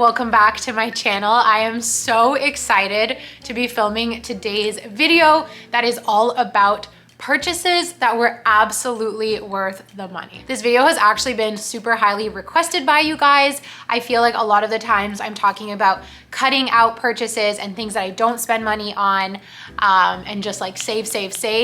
welcome back to my channel. I am so excited to be filming today's video that is all about purchases that were absolutely worth the money. This video has actually been super highly requested by you guys. I feel like a lot of the times I'm talking about cutting out purchases and things that I don't spend money on and just like save.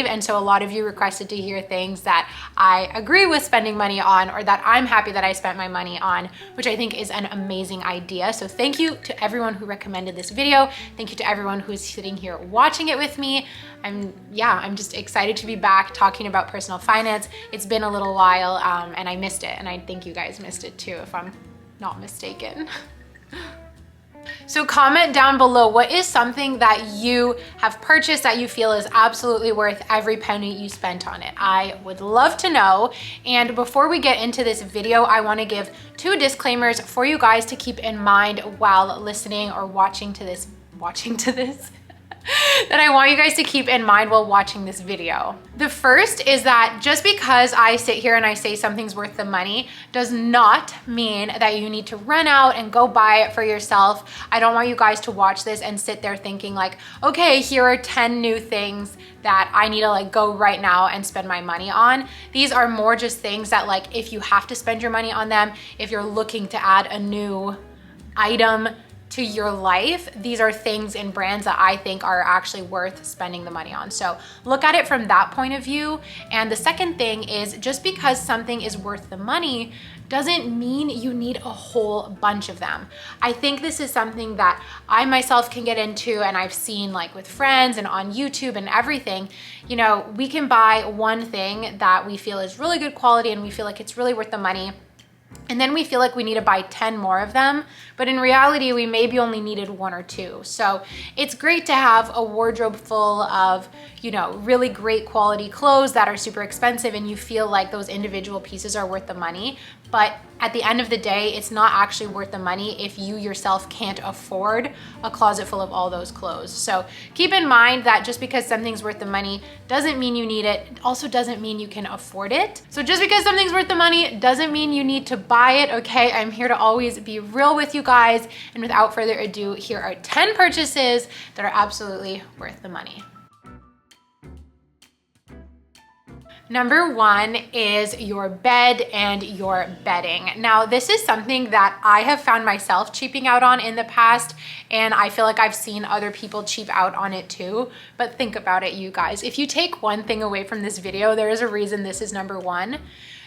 And so a lot of you requested to hear things that I agree with spending money on or that I'm happy that I spent my money on, which I think is an amazing idea. So thank you to everyone who recommended this video. Thank you to everyone who is sitting here watching it with me. I'm just excited to be back talking about personal finance. It's been a little while and I missed it, and I think you guys missed it too if I'm not mistaken. So comment down below, what is something that you have purchased that you feel is absolutely worth every penny you spent on it? I would love to know. And before we get into this video, I want to give 2 disclaimers for you guys to keep in mind while listening or watching to this that I want you guys to keep in mind while watching this video. The first is that just because I sit here and I say something's worth the money does not mean that you need to run out and go buy it for yourself. I don't want you guys to watch this and sit there thinking like, okay, here are 10 new things that I need to like go right now and spend my money on. These are more just things that like, if you have to spend your money on them, if you're looking to add a new item to your life, these are things and brands that I think are actually worth spending the money on. So look at it from that point of view. And the second thing is, just because something is worth the money doesn't mean you need a whole bunch of them. I think this is something that I myself can get into, and I've seen like with friends and on YouTube and everything. You know, we can buy one thing that we feel is really good quality and we feel like it's really worth the money, and then we feel like we need to buy 10 more of them. But in reality, we maybe only needed 1 or 2. So it's great to have a wardrobe full of, you know, really great quality clothes that are super expensive and you feel like those individual pieces are worth the money. But at the end of the day, it's not actually worth the money if you yourself can't afford a closet full of all those clothes. So keep in mind that just because something's worth the money doesn't mean you need it. It also doesn't mean you can afford it. So just because something's worth the money doesn't mean you need to buy it, okay? I'm here to always be real with you guys. And without further ado, here are 10 purchases that are absolutely worth the money. Number 1 is your bed and your bedding. Now, this is something that I have found myself cheaping out on in the past, and I feel like I've seen other people cheap out on it too. But think about it, you guys. If you take one thing away from this video, there is a reason this is number 1.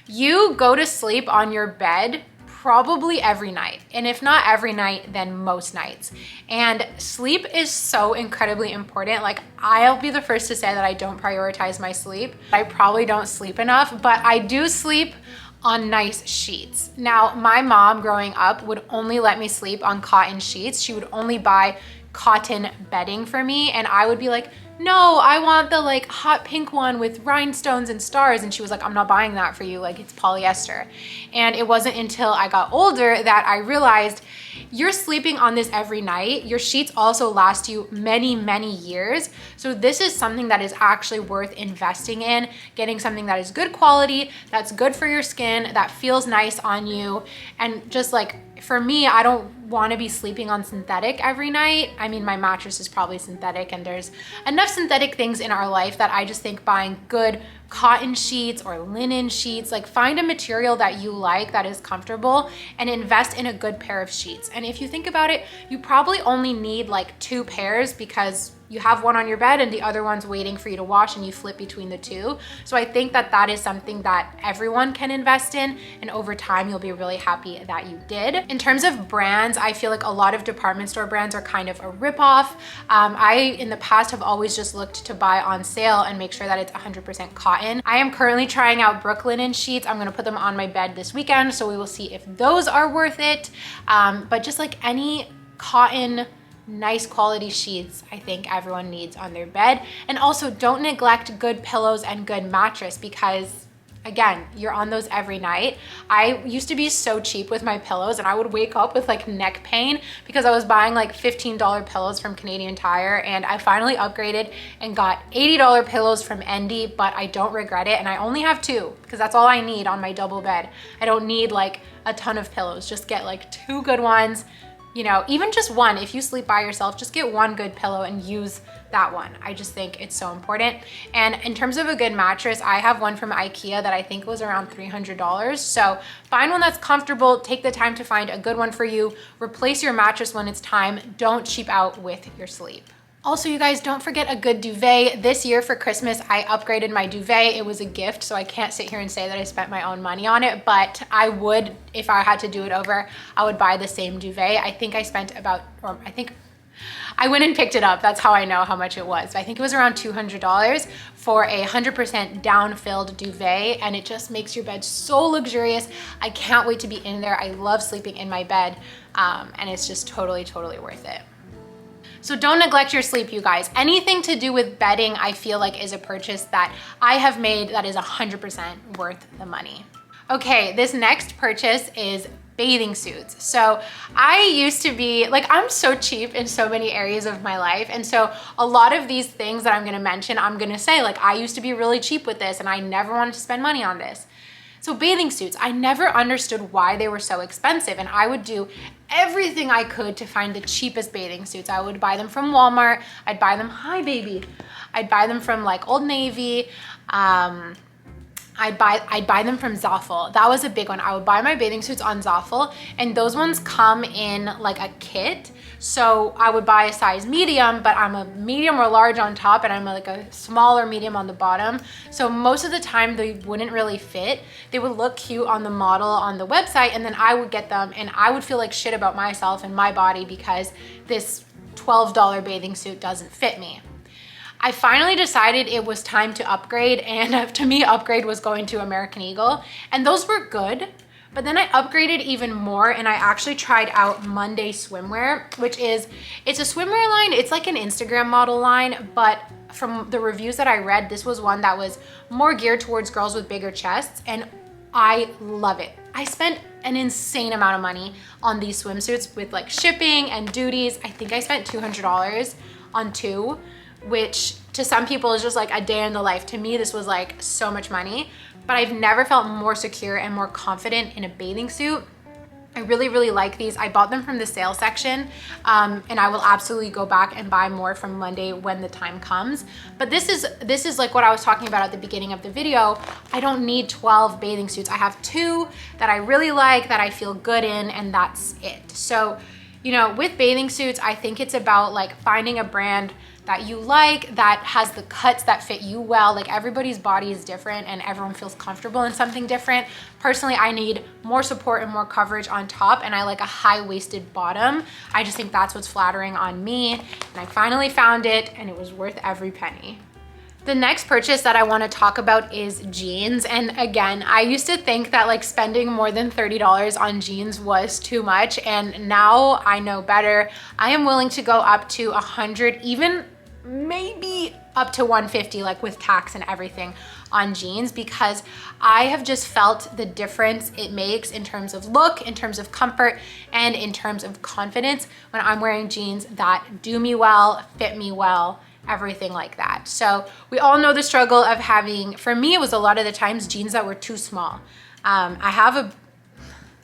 You go to sleep on your bed probably every night. And if not every night, then most nights. And sleep is so incredibly important. Like, I'll be the first to say that I don't prioritize my sleep. I probably don't sleep enough, but I do sleep on nice sheets. Now, my mom growing up would only let me sleep on cotton sheets. She would only buy cotton bedding for me, and I would be like, no, I want the like hot pink one with rhinestones and stars. And she was like, I'm not buying that for you. Like, it's polyester. And it wasn't until I got older that I realized you're sleeping on this every night. Your sheets also last you many, many years. So this is something that is actually worth investing in, getting something that is good quality, that's good for your skin, that feels nice on you. And just like, for me, I don't want to be sleeping on synthetic every night. I mean, my mattress is probably synthetic, and there's enough synthetic things in our life that I just think buying good cotton sheets or linen sheets, like find a material that you like that is comfortable and invest in a good pair of sheets. And if you think about it, you probably only need like 2 pairs because you have one on your bed and the other one's waiting for you to wash, and you flip between the 2. So I think that that is something that everyone can invest in, and over time you'll be really happy that you did. In terms of brands, I feel like a lot of department store brands are kind of a ripoff. I, in the past, have always just looked to buy on sale and make sure that it's 100% cotton. I am currently trying out Brooklinen sheets. I'm gonna put them on my bed this weekend, so we will see if those are worth it. But just like any cotton, nice quality sheets, I think everyone needs on their bed. And also, don't neglect good pillows and good mattress, because again, you're on those every night. I used to be so cheap with my pillows, and I would wake up with like neck pain because I was buying like $15 pillows from Canadian Tire, and I finally upgraded and got $80 pillows from Endy, but I don't regret it. And I only have 2 because that's all I need on my double bed. I don't need like a ton of pillows, just get like 2 good ones. you know, even just one. If you sleep by yourself, just get one good pillow and use that one. I just think it's so important. And in terms of a good mattress, I have one from IKEA that I think was around $300. So find one that's comfortable, take the time to find a good one for you, replace your mattress when it's time, don't cheap out with your sleep. Also, you guys, don't forget a good duvet. This year for Christmas, I upgraded my duvet. It was a gift, so I can't sit here and say that I spent my own money on it, but I would, if I had to do it over, I would buy the same duvet. I think I spent about, or I think I went and picked it up. That's how I know how much it was. I think it was around $200 for a 100% down-filled duvet, and it just makes your bed so luxurious. I can't wait to be in there. I love sleeping in my bed, and it's just totally, totally worth it. So don't neglect your sleep, you guys. Anything to do with bedding, I feel like is a purchase that I have made that is 100% worth the money. Okay, this next purchase is bathing suits. So I used to be, like, I'm so cheap in so many areas of my life. And so a lot of these things that I'm gonna mention, I'm gonna say, like, I used to be really cheap with this and I never wanted to spend money on this. So bathing suits, I never understood why they were so expensive, and I would do everything I could to find the cheapest bathing suits. I would buy them from Walmart, I'd buy them, hi baby. I'd buy them from like Old Navy, I'd buy them from Zaful. That was a big one. I would buy my bathing suits on Zaful, and those ones come in like a kit. So I would buy a size medium, but I'm a medium or large on top, and I'm like a smaller medium on the bottom. So most of the time they wouldn't really fit. They would look cute on the model on the website, and then I would get them and I would feel like shit about myself and my body because this $12 bathing suit doesn't fit me. I finally decided it was time to upgrade, and to me, upgrade was going to American Eagle, and those were good. But then I upgraded even more, and I actually tried out Monday Swimwear, which is, it's a swimwear line. It's like an Instagram model line, but from the reviews that I read, this was one that was more geared towards girls with bigger chests, and I love it. I spent an insane amount of money on these swimsuits with like shipping and duties. I think I spent $200 on two, which to some people is just like a day in the life. To me, this was like so much money, but I've never felt more secure and more confident in a bathing suit. I really, really like these. I bought them from the sale section, and I will absolutely go back and buy more from Monday when the time comes. But this is like what I was talking about at the beginning of the video. I don't need 12 bathing suits. I have two that I really like, that I feel good in, and that's it. So, you know, with bathing suits, I think it's about like finding a brand that you like, that has the cuts that fit you well. Like, everybody's body is different and everyone feels comfortable in something different. Personally, I need more support and more coverage on top, and I like a high-waisted bottom. I just think that's what's flattering on me, and I finally found it, and it was worth every penny. The next purchase that I want to talk about is jeans. And again, I used to think that like spending more than $30 on jeans was too much, and now I know better. I am willing to go up to 100, even maybe up to 150, like with tax and everything on jeans, because I have just felt the difference it makes in terms of look, in terms of comfort, and in terms of confidence when I'm wearing jeans that do me well, fit me well, everything like that. So we all know the struggle of having, for me, it was a lot of the times jeans that were too small.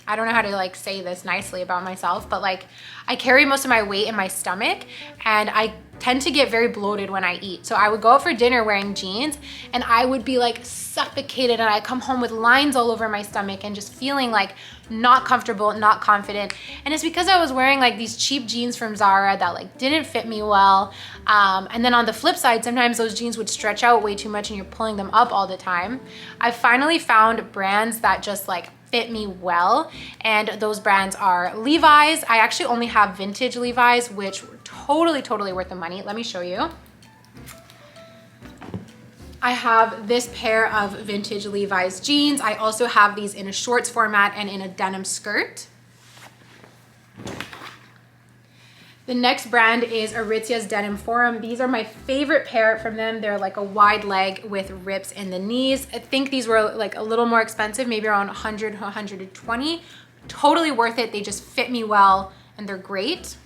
I don't know how to like say this nicely about myself, but like I carry most of my weight in my stomach, and I tend to get very bloated when I eat. So I would go out for dinner wearing jeans, and I would be like suffocated, and I come home with lines all over my stomach and just feeling like not comfortable, not confident. And it's because I was wearing like these cheap jeans from Zara that like didn't fit me well. And then on the flip side, sometimes those jeans would stretch out way too much and you're pulling them up all the time. I finally found brands that just like fit me well, and those brands are Levi's. I actually only have vintage Levi's, which were totally worth the money. Let me show you. I have this pair of vintage Levi's jeans. I also have these in a shorts format and in a denim skirt. The next brand is Aritzia's Denim Forum. These are my favorite pair from them. They're like a wide leg with rips in the knees. I think these were like a little more expensive, maybe around 100 to 120. Totally worth it. They just fit me well and they're great.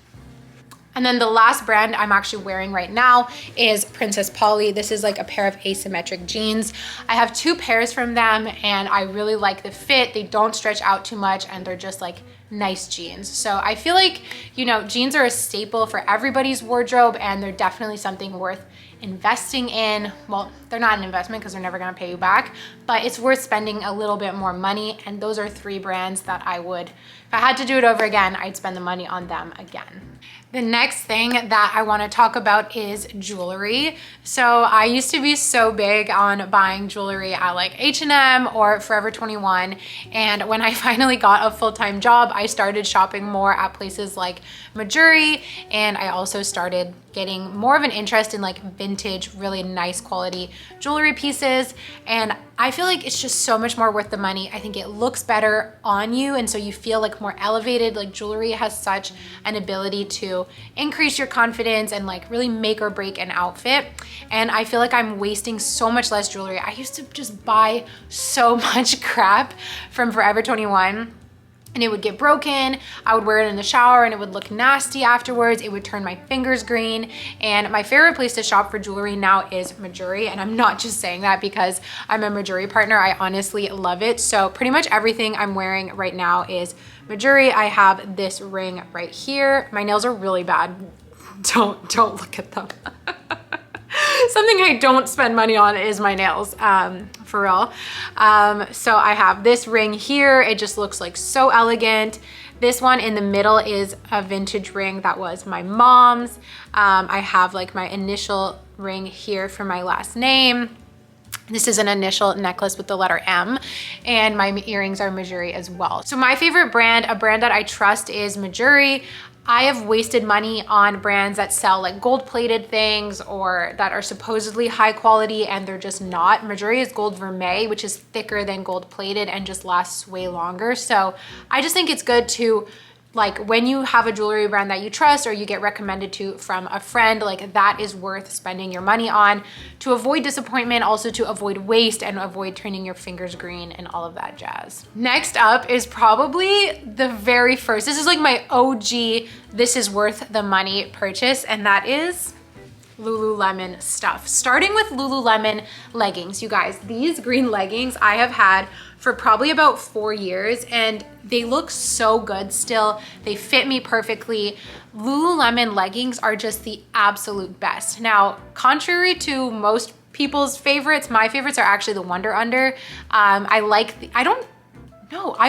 And then the last brand I'm actually wearing right now is Princess Polly. This is like a pair of asymmetric jeans. I have 2 pairs from them and I really like the fit. They don't stretch out too much and they're just like nice jeans. So I feel like, you know, jeans are a staple for everybody's wardrobe and they're definitely something worth investing in. Well, they're not an investment because they're never gonna pay you back, but it's worth spending a little bit more money. And those are 3 brands that I would, if I had to do it over again, I'd spend the money on them again. The next thing that I want to talk about is jewelry. So I used to be so big on buying jewelry at like H&M or Forever 21. And when I finally got a full-time job, I started shopping more at places like Majuri. And I also started getting more of an interest in like vintage, really nice quality jewelry pieces. And I feel like it's just so much more worth the money. I think it looks better on you. And so you feel like more elevated. Like jewelry has such an ability to increase your confidence and like really make or break an outfit. And I feel like I'm wasting so much less jewelry. I used to just buy so much crap from Forever 21. And it would get broken. I would wear it in the shower and it would look nasty afterwards. It would turn my fingers green. And my favorite place to shop for jewelry now is Majuri. And I'm not just saying that because I'm a Majuri partner. I honestly love it. So pretty much everything I'm wearing right now is Majuri. I have this ring right here. My nails are really bad. Don't look at them. Something I don't spend money on is my nails, for real. So I have this ring here. It just looks like so elegant. This one in the middle is a vintage ring that was my mom's. I have like my initial ring here for my last name. This is an initial necklace with the letter M, and my earrings are Majuri as well. So my favorite brand, a brand that I trust, is Majuri. I have wasted money on brands that sell like gold-plated things or that are supposedly high quality and they're just not. Majuri is gold vermeil, which is thicker than gold-plated and just lasts way longer. So I just think it's good to, like, when you have a jewelry brand that you trust or you get recommended to from a friend, like that is worth spending your money on to avoid disappointment, also to avoid waste and avoid turning your fingers green and all of that jazz. Next up is probably the very first, this is like my OG, this is worth the money purchase, and that is Lululemon stuff. Starting with Lululemon leggings. You guys, these green leggings I have had for probably about 4 years and they look so good still. They fit me perfectly. Lululemon leggings are just the absolute best. Now, contrary to most people's favorites, my favorites are actually the Wonder Under. I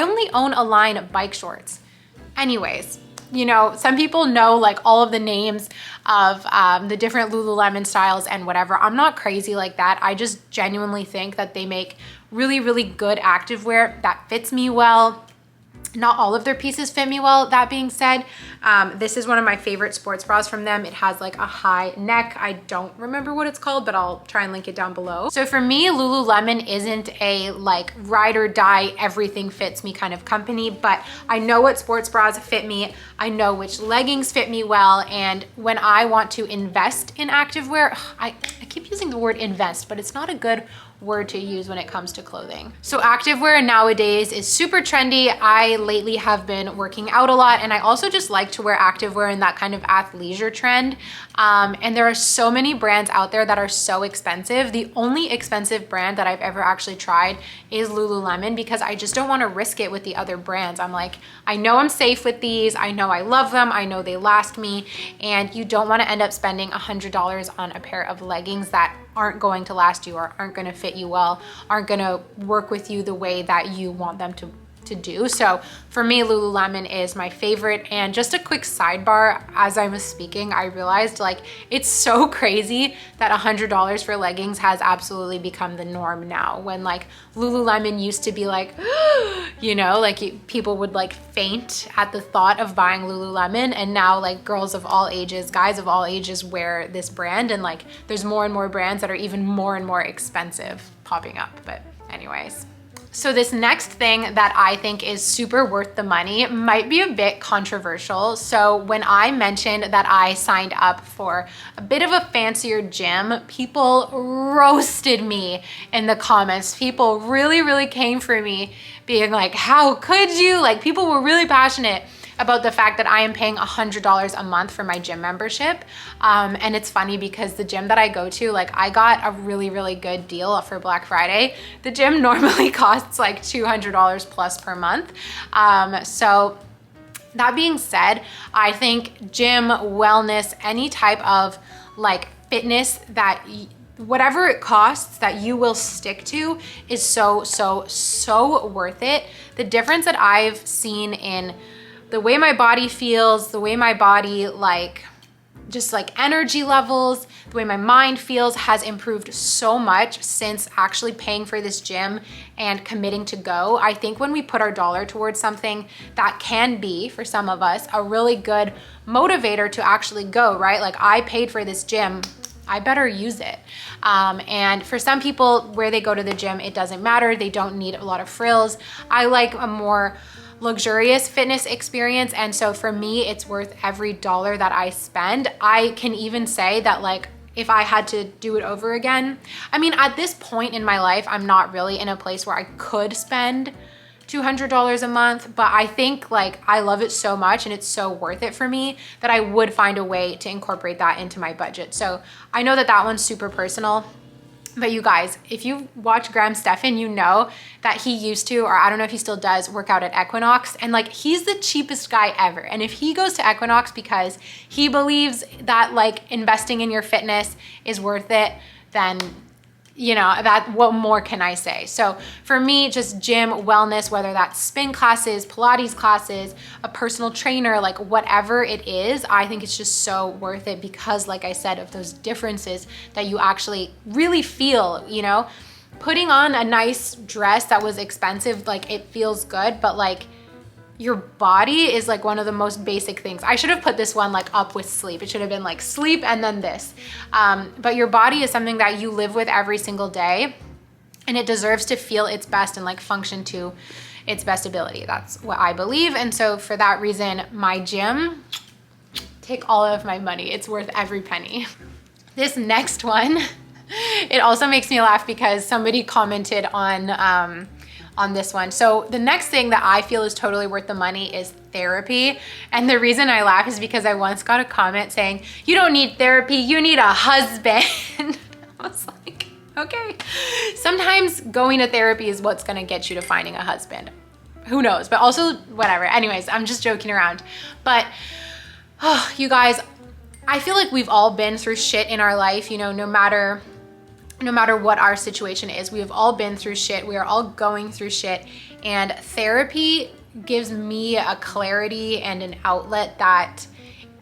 only own a line of bike shorts. Anyways, you know, some people know like all of the names of the different Lululemon styles and whatever. I'm not crazy like that. I just genuinely think that they make really, really good activewear that fits me well. Not all of their pieces fit me well, that being said. This is one of my favorite sports bras from them. It has like a high neck. I don't remember what it's called, but I'll try and link it down below. So for me, Lululemon isn't a like ride or die, everything fits me kind of company, but I know what sports bras fit me. I know which leggings fit me well. And when I want to invest in activewear, I keep using the word invest, but it's not a good word to use when it comes to clothing. So activewear nowadays is super trendy. I lately have been working out a lot and I also just like to wear activewear in that kind of athleisure trend. And there are so many brands out there that are so expensive. The only expensive brand that I've ever actually tried is Lululemon because I just don't want to risk it with the other brands. I'm like, I know I'm safe with these. I know I love them. I know they last me. And you don't want to end up spending $100 on a pair of leggings that aren't going to last you or aren't going to fit you well, aren't going to work with you the way that you want them to do. So for me, Lululemon is my favorite. And just a quick sidebar, as I was speaking, I realized like it's so crazy that $100 for leggings has absolutely become the norm now, when like Lululemon used to be like, you know, like people would like faint at the thought of buying Lululemon, and now like girls of all ages, guys of all ages wear this brand, and like there's more and more brands that are even more and more expensive popping up. But anyways. So this next thing that I think is super worth the money might be a bit controversial. So when I mentioned that I signed up for a bit of a fancier gym, people roasted me in the comments. People really, really came for me being like, how could you? Like people were really passionate about the fact that I am paying $100 a month for my gym membership. And it's funny because the gym that I go to, like I got a really, really good deal for Black Friday. The gym normally costs like $200 plus per month. So that being said, I think gym, wellness, any type of like fitness that whatever it costs that you will stick to is so worth it. The difference that I've seen in the way my body feels, the way my body like just like energy levels, the way my mind feels has improved so much since actually paying for this gym and committing to go. I think when we put our dollar towards something, that can be, for some of us, a really good motivator to actually go, right? Like I paid for this gym, I better use it. And for some people, where they go to the gym, it doesn't matter. They don't need a lot of frills. I like a more luxurious fitness experience. And so for me, it's worth every dollar that I spend. I can even say that like, if I had to do it over again, I mean, at this point in my life, I'm not really in a place where I could spend $200 a month, but I think like I love it so much and it's so worth it for me that I would find a way to incorporate that into my budget. So I know that that one's super personal. But you guys, if you watch Graham Stephan, you know that he used to, or I don't know if he still does, work out at Equinox. And like, he's the cheapest guy ever. And if he goes to Equinox because he believes that like investing in your fitness is worth it, then you know, that what more can I say? So for me, just gym, wellness, whether that's spin classes, Pilates classes, a personal trainer, like whatever it is, I think it's just so worth it because like I said, of those differences that you actually really feel, you know, putting on a nice dress that was expensive, like it feels good, but like your body is like one of the most basic things. I should have put this one like up with sleep. It should have been like sleep and then this. But your body is something that you live with every single day and it deserves to feel its best and like function to its best ability. That's what I believe. And so for that reason, my gym, take all of my money. It's worth every penny. This next one, it also makes me laugh because somebody commented on this one. So the next thing that I feel is totally worth the money is therapy. And the reason I laugh is because I once got a comment saying, you don't need therapy, you need a husband. I was like, okay. Sometimes going to therapy is what's gonna get you to finding a husband. Who knows, but also whatever. Anyways, I'm just joking around. But oh, you guys, I feel like we've all been through shit in our life, you know, no matter what our situation is. We have all been through shit. We are all going through shit. And therapy gives me a clarity and an outlet that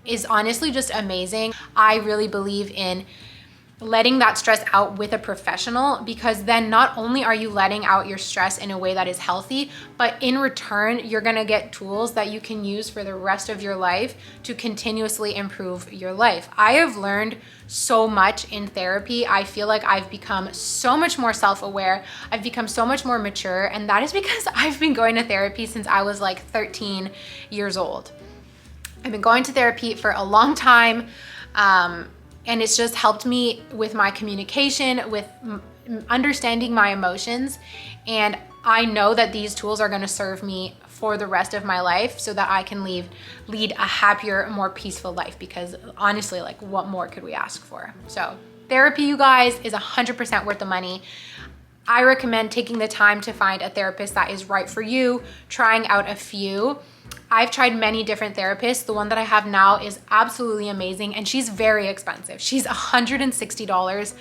is honestly just amazing. I really believe in letting that stress out with a professional because then not only are you letting out your stress in a way that is healthy, but in return, you're gonna get tools that you can use for the rest of your life to continuously improve your life. I have learned so much in therapy. I feel like I've become so much more self-aware. I've become so much more mature, and that is because I've been going to therapy since I was like 13 years old. I've been going to therapy for a long time. And it's just helped me with my communication, with understanding my emotions. And I know that these tools are gonna serve me for the rest of my life so that I can lead a happier, more peaceful life because honestly, like what more could we ask for? So therapy, you guys, is 100% worth the money. I recommend taking the time to find a therapist that is right for you, trying out a few. I've tried many different therapists. The one that I have now is absolutely amazing and she's very expensive. She's $160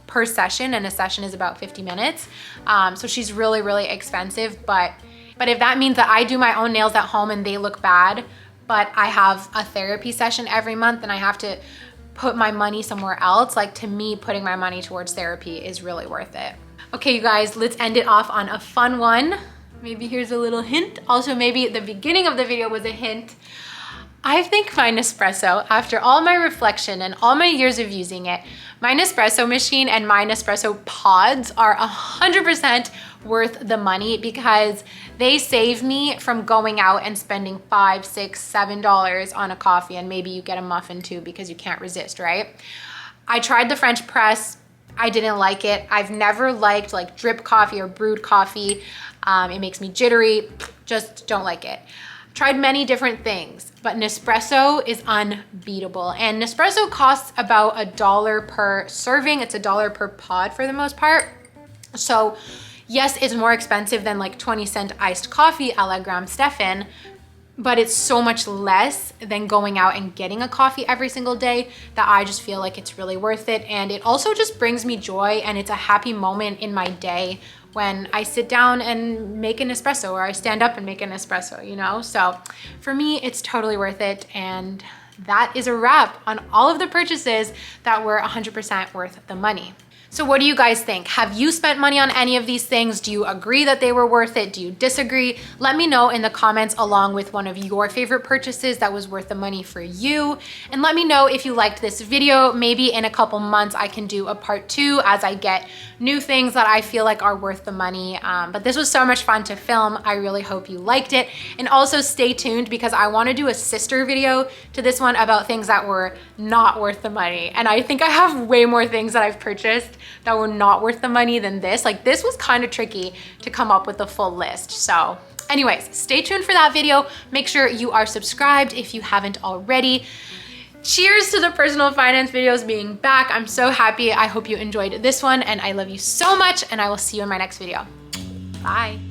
per session and a session is about 50 minutes. So she's really, really expensive. But if that means that I do my own nails at home and they look bad, but I have a therapy session every month and I have to put my money somewhere else, like to me, putting my money towards therapy is really worth it. Okay, you guys, let's end it off on a fun one. Maybe here's a little hint. Also, maybe the beginning of the video was a hint. I think my Nespresso, after all my reflection and all my years of using it, my Nespresso machine and my Nespresso pods are 100% worth the money because they save me from going out and spending $5, $6, $7 on a coffee, and maybe you get a muffin too because you can't resist, right? I tried the French press. I didn't like it. I've never liked like drip coffee or brewed coffee. It makes me jittery, just don't like it. tried many different things, but Nespresso is unbeatable. And Nespresso costs about $1 per serving. It's $1 per pod for the most part. So yes, it's more expensive than like 20-cent iced coffee a la Graham Stephan, but it's so much less than going out and getting a coffee every single day that I just feel like it's really worth it. And it also just brings me joy, and it's a happy moment in my day when I sit down and make an espresso, or I stand up and make an espresso, you know? So for me, it's totally worth it. And that is a wrap on all of the purchases that were 100% worth the money. So what do you guys think? Have you spent money on any of these things? Do you agree that they were worth it? Do you disagree? Let me know in the comments along with one of your favorite purchases that was worth the money for you. And let me know if you liked this video. Maybe in a couple months I can do a part 2 as I get new things that I feel like are worth the money. But this was so much fun to film. I really hope you liked it. And also stay tuned because I want to do a sister video to this one about things that were not worth the money. And I think I have way more things that I've purchased that were not worth the money than this. Like, this was kind of tricky to come up with a full list. So anyways, stay tuned for that video. Make sure you are subscribed if you haven't already. Cheers to the personal finance videos being back. I'm so happy. I hope you enjoyed this one, and I love you so much, and I will see you in my next video. Bye.